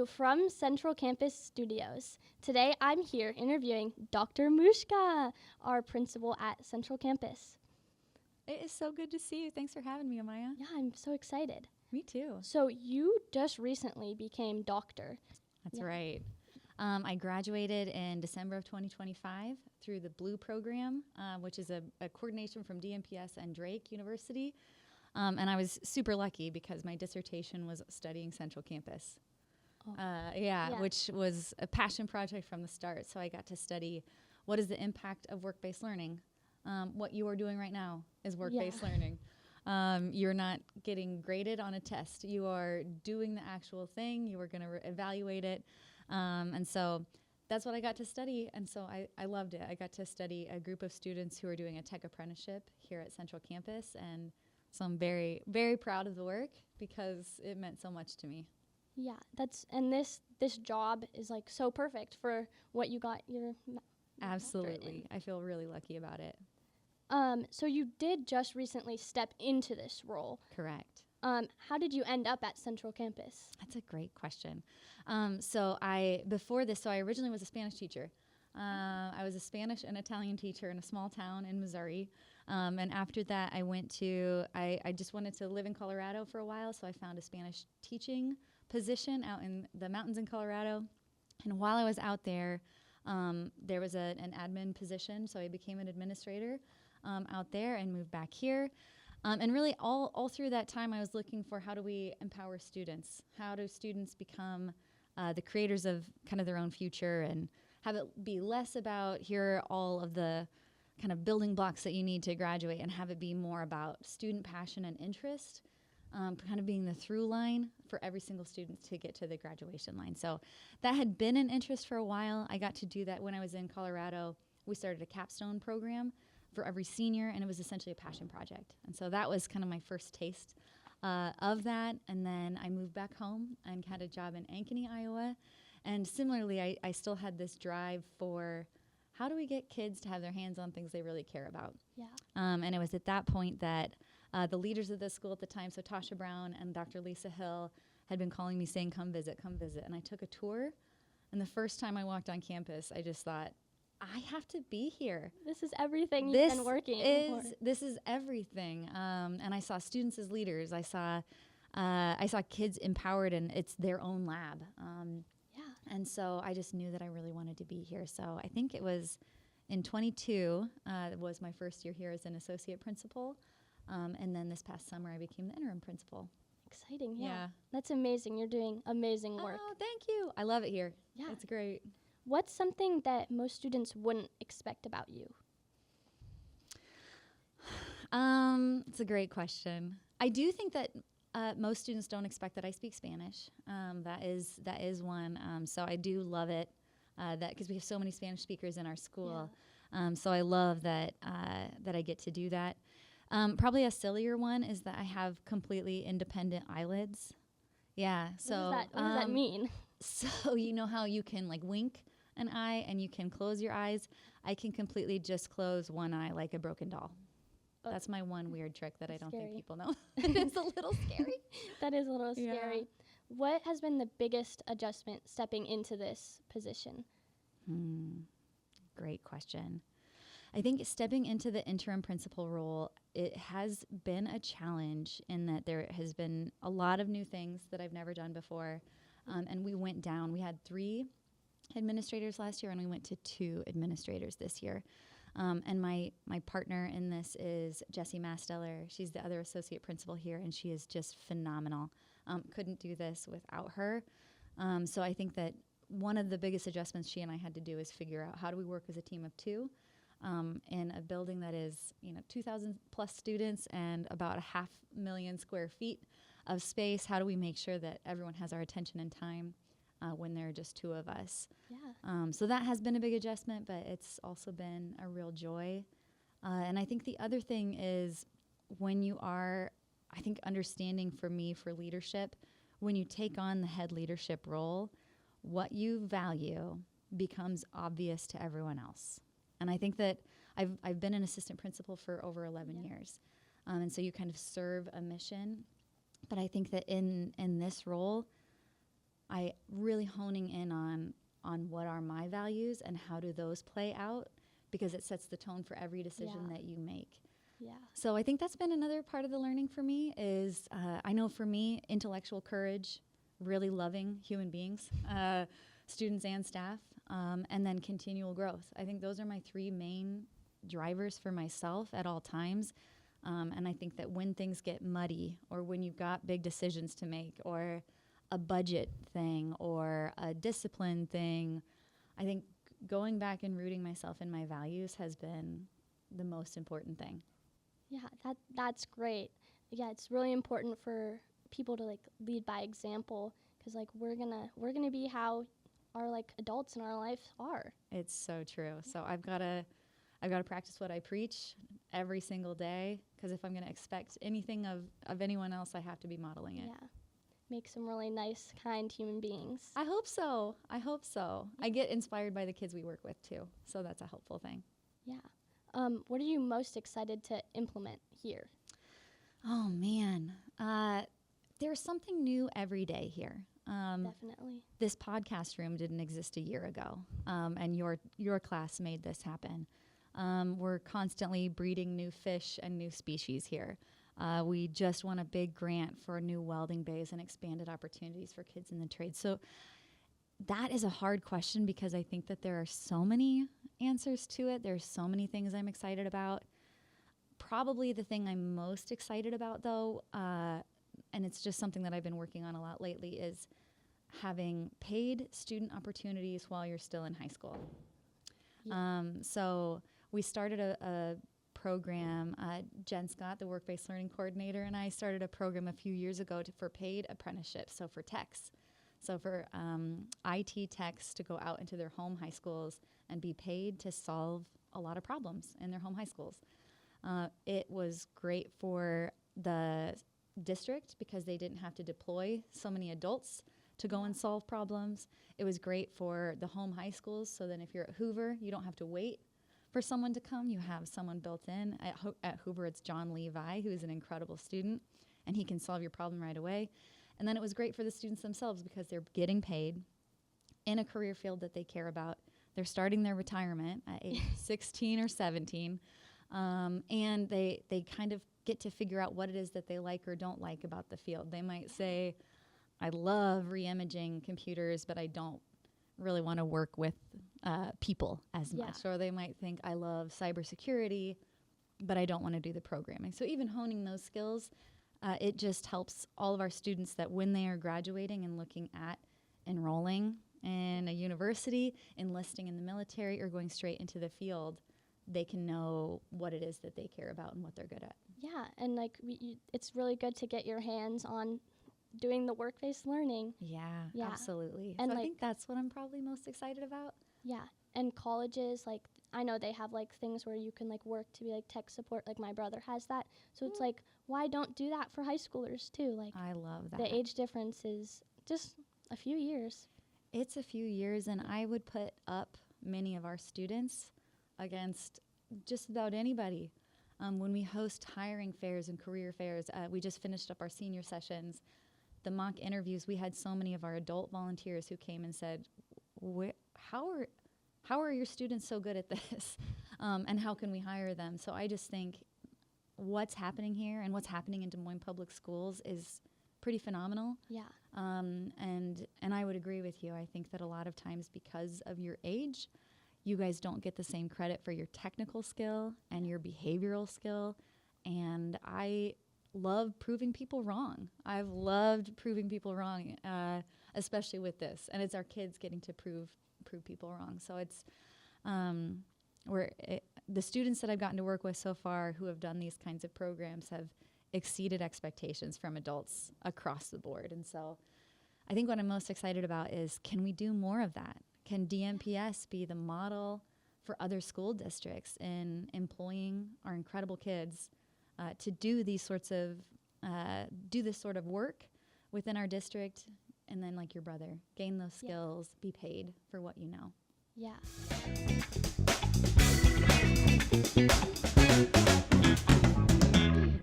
from Central Campus Studios, today I'm here interviewing Dr. Mouchka, our principal at Central Campus. It is so good to see you. Thanks for having me, Amaya. Yeah, I'm so excited. Me too. So you just recently became doctor. That's right. I graduated in December of 2025 through the Blue program, which is a coordination from DMPS and Drake University. And I was super lucky because my dissertation was studying Central Campus. Which was a passion project from the start. So I got to study what is the impact of work-based learning. What you are doing right now is work-based learning. You're not getting graded on a test. You are doing the actual thing. You are going to evaluate it. And so that's what I got to study. And so I loved it. I got to study a group of students who are doing a tech apprenticeship here at Central Campus. And so I'm very, very proud of the work because it meant so much to me. Yeah, this job is like so perfect for what you got your Absolutely. I feel really lucky about it. So you did just recently step into this role. Correct. How did you end up at Central Campus? That's a great question. I originally was a Spanish teacher. I was a Spanish and Italian teacher in a small town in Missouri. And after that, I just wanted to live in Colorado for a while, so I found a Spanish teaching position out in the mountains in Colorado. And while I was out there, there was an admin position, so I became an administrator out there and moved back here. And really all through that time, I was looking for how do we empower students? How do students become the creators of kind of their own future and have it be less about here are all of the kind of building blocks that you need to graduate and have it be more about student passion and interest, kind of being the through line for every single student to get to the graduation line. So that had been an interest for a while. I got to do that when I was in Colorado. We started a capstone program for every senior, and it was essentially a passion project. And so that was kind of my first taste of that. And then I moved back home and had a job in Ankeny, Iowa. And similarly, I still had this drive for how do we get kids to have their hands on things they really care about? Yeah. And it was at that point that the leaders of the school at the time, so Tasha Brown and Dr. Lisa Hill, had been calling me saying, come visit, come visit. And I took a tour. And the first time I walked on campus, I just thought, I have to be here. This is everything you've been working for. This is everything. And I saw students as leaders. I saw kids empowered, and it's their own lab. And so I just knew that I really wanted to be here. So I think it was in 22 was my first year here as an associate principal. And then this past summer, I became the interim principal. Exciting, yeah. That's amazing. You're doing amazing work. Oh, thank you. I love it here. Yeah. It's great. What's something that most students wouldn't expect about you? It's a great question. I do think that most students don't expect that I speak Spanish. That is one. So I do love it that because we have so many Spanish speakers in our school. Yeah. So I love that I get to do that. Probably a sillier one is that I have completely independent eyelids. Yeah. So what does that mean? So you know how you can like wink an eye and you can close your eyes? I can completely just close one eye like a broken doll. Oh. That's my one weird trick that I don't think people know. It's a little scary. That is a little scary. What has been the biggest adjustment stepping into this position? Great question. I think stepping into the interim principal role, it has been a challenge in that there has been a lot of new things that I've never done before. And we had 3 administrators last year, and we went to 2 administrators this year. And my partner in this is Jessie Masteller. She's the other associate principal here, and she is just phenomenal. Couldn't do this without her. So I think that one of the biggest adjustments she and I had to do is figure out how do we work as a team of 2 in a building that is 2,000 plus students and about 500,000 square feet of space. How do we make sure that everyone has our attention and time when there are just 2 of us? Yeah. So that has been a big adjustment, but it's also been a real joy. And I think the other thing is when you are, I think, understanding for me for leadership, when you take on the head leadership role, what you value becomes obvious to everyone else. And I think that I've been an assistant principal for over 11 years. And so you kind of serve a mission. But I think that in this role, I really honing in on what are my values and how do those play out, because it sets the tone for every decision that you make. Yeah. So I think that's been another part of the learning for me is, I know for me, intellectual courage, really loving human beings, students and staff, and then continual growth. I think those are my three main drivers for myself at all times. And I think that when things get muddy, or when you've got big decisions to make, or a budget thing, or a discipline thing, I think going back and rooting myself in my values has been the most important thing. Yeah, that's great. Yeah, it's really important for people to like lead by example, because like we're gonna be how our like adults in our life are. It's so true. So I've got to practice what I preach every single day, because if I'm going to expect anything of anyone else, I have to be modeling it. Yeah, make some really nice, kind human beings. I hope so. I get inspired by the kids we work with too, so that's a helpful thing. Yeah. What are you most excited to implement here? Oh man, there's something new every day here. Definitely. This podcast room didn't exist a year ago, and your class made this happen. We're constantly breeding new fish and new species here. We just won a big grant for new welding bays and expanded opportunities for kids in the trade. So that is a hard question, because I think that there are so many answers to it. There's so many things I'm excited about. Probably the thing I'm most excited about, though, and it's just something that I've been working on a lot lately, is having paid student opportunities while you're still in high school. Yeah. So we started a program, Jen Scott, the work-based learning coordinator, and I started a program a few years ago for paid apprenticeships, so for techs. So for IT techs to go out into their home high schools and be paid to solve a lot of problems in their home high schools. It was great for the district because they didn't have to deploy so many adults to go and solve problems. It was great for the home high schools, so then if you're at Hoover, you don't have to wait for someone to come. You have someone built in. At Hoover, it's John Levi, who is an incredible student, and he can solve your problem right away. And then it was great for the students themselves because they're getting paid in a career field that they care about. They're starting their retirement at age 16 or 17, and they kind of get to figure out what it is that they like or don't like about the field. They might say, I love re-imaging computers, but I don't really want to work with people as much. Or they might think, I love cybersecurity, but I don't want to do the programming. So even honing those skills, it just helps all of our students that when they are graduating and looking at enrolling in a university, enlisting in the military, or going straight into the field, they can know what it is that they care about and what they're good at. Yeah, and like it's really good to get your hands on doing the work-based learning. Yeah, absolutely. And so I think that's what I'm probably most excited about. Yeah, and colleges, like I know they have like things where you can like work to be like tech support. Like my brother has that. So it's like, why don't do that for high schoolers too? Like I love that. The age difference is just a few years. It's a few years, and I would put up many of our students against just about anybody. When we host hiring fairs and career fairs, we just finished up our senior sessions. The mock interviews, we had so many of our adult volunteers who came and said, how are your students so good at this? And how can we hire them? So I just think what's happening here and what's happening in Des Moines Public Schools is pretty phenomenal. Yeah. And I would agree with you. I think that a lot of times because of your age, you guys don't get the same credit for your technical skill and your behavioral skill. And I love proving people wrong. I've loved proving people wrong, especially with this. And it's our kids getting to prove people wrong. So it's the students that I've gotten to work with so far who have done these kinds of programs have exceeded expectations from adults across the board. And so I think what I'm most excited about is, can we do more of that? Can DMPS be the model for other school districts in employing our incredible kids to do these sorts of do this sort of work within our district, and then, like your brother, gain those skills, be paid for what you know. Yeah.